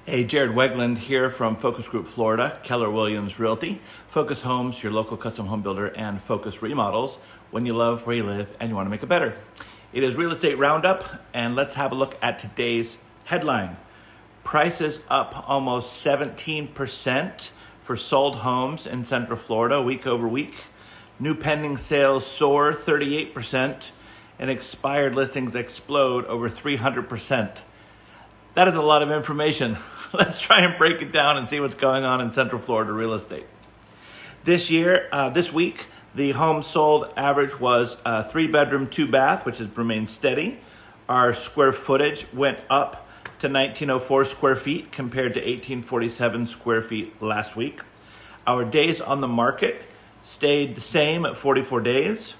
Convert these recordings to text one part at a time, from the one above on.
Hey, Jared Weggeland here from Focus Group Florida, Keller Williams Realty. Focus Homes, your local custom home builder, and Focus Remodels when you love where you live and you want to make it better. It is Real Estate Roundup, and let's have a look at today's headline. Prices up almost 17% for sold homes in Central Florida week over week. New pending sales soar 38%, and expired listings explode over 300%. That is a lot of information. Let's try and break it down and see what's going on in Central Florida real estate. This week, the home sold average was 3-bedroom, 2-bath, which has remained steady. Our square footage went up to 1904 square feet compared to 1847 square feet last week. Our days on the market stayed the same at 44 days.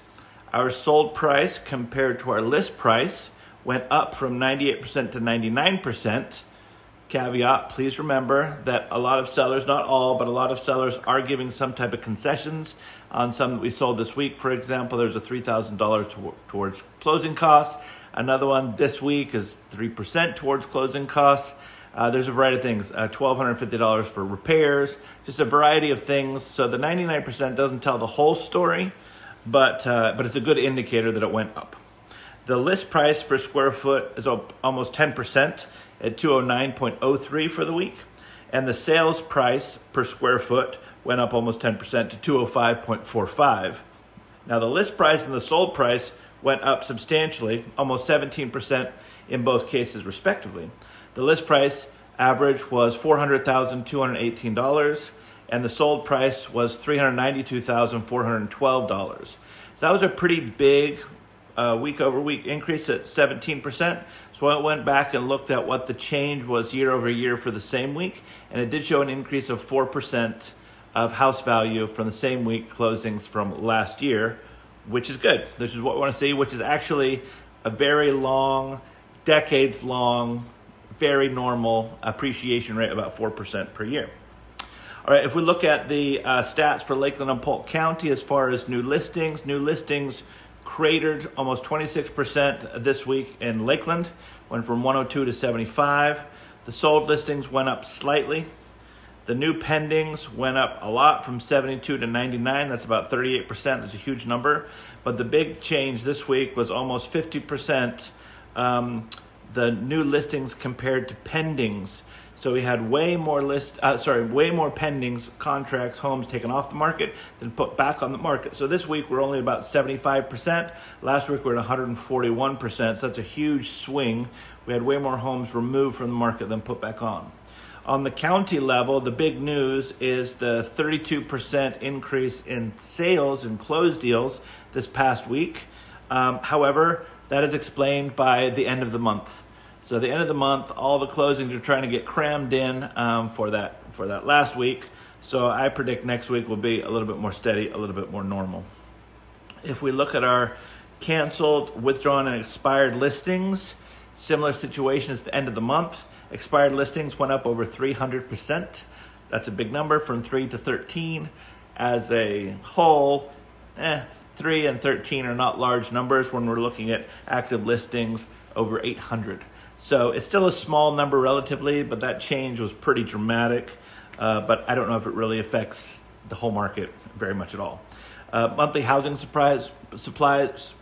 Our sold price compared to our list price went up from 98% to 99%. Caveat, please remember that a lot of sellers, not all, but a lot of sellers are giving some type of concessions on some that we sold this week. For example, there's a $3,000 towards closing costs. Another one this week is 3% towards closing costs. There's a variety of things, $1,250 for repairs, just a variety of things. So the 99% doesn't tell the whole story, but it's a good indicator that it went up. The list price per square foot is up almost 10% at $209.03 for the week. And the sales price per square foot went up almost 10% to $205.45. Now the list price and the sold price went up substantially, almost 17% in both cases respectively. The list price average was $400,218 and the sold price was $392,412. So that was a pretty big week over week increase at 17%. So I went back and looked at what the change was year over year for the same week, and it did show an increase of 4% of house value from the same week closings from last year, which is good. This is what we want to see, which is actually a very long, decades long, very normal appreciation rate, about 4% per year. All right, if we look at the stats for Lakeland and Polk County as far as new listings cratered almost 26% this week in Lakeland, went from 102 to 75. The sold listings went up slightly. The new pendings went up a lot from 72 to 99. That's about 38%. That's a huge number. But the big change this week was almost 50% the new listings compared to pendings. So we had way more pendings, contracts, homes taken off the market than put back on the market. So this week we're only about 75%. Last week we were at 141%. So that's a huge swing. We had way more homes removed from the market than put back on. On the county level, the big news is the 32% increase in sales and closed deals this past week. However, that is explained by the end of the month. So at the end of the month, all the closings are trying to get crammed in for that last week. So I predict next week will be a little bit more steady, a little bit more normal. If we look at our canceled, withdrawn, and expired listings, similar situation as the end of the month. Expired listings went up over 300%. That's a big number from 3 to 13. As a whole, 3 and 13 are not large numbers when we're looking at active listings over 800. So it's still a small number relatively, but that change was pretty dramatic. But I don't know if it really affects the whole market very much at all. Monthly housing supplies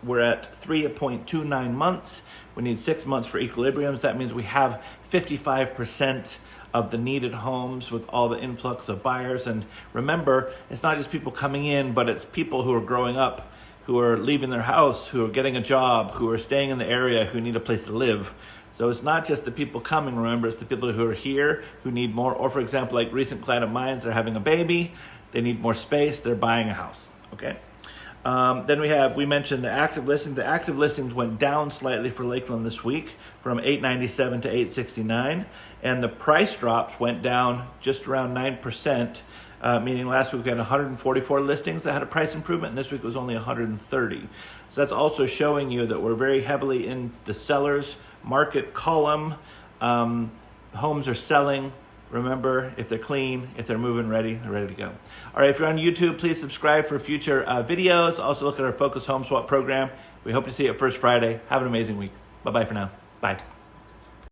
were at 3.29 months. We need 6 months for equilibrium. That means we have 55% of the needed homes with all the influx of buyers. And remember, it's not just people coming in, but it's people who are growing up, who are leaving their house, who are getting a job, who are staying in the area, who need a place to live. So it's not just the people coming, remember, it's the people who are here who need more. Or for example, like recent client of mine, they're having a baby, they need more space, they're buying a house, okay? Then we mentioned the active listings. The active listings went down slightly for Lakeland this week from 897 to 869. And the price drops went down just around 9%, meaning last week we had 144 listings that had a price improvement, and this week it was only 130. So that's also showing you that we're very heavily in the sellers market column. Homes are selling. Remember, if they're clean, if they're moving ready, they're ready to go. All right, if you're on YouTube, please subscribe for future videos. Also look at our Focus Home Swap program. We hope to see you at First Friday. Have an amazing week. Bye-bye for now. Bye.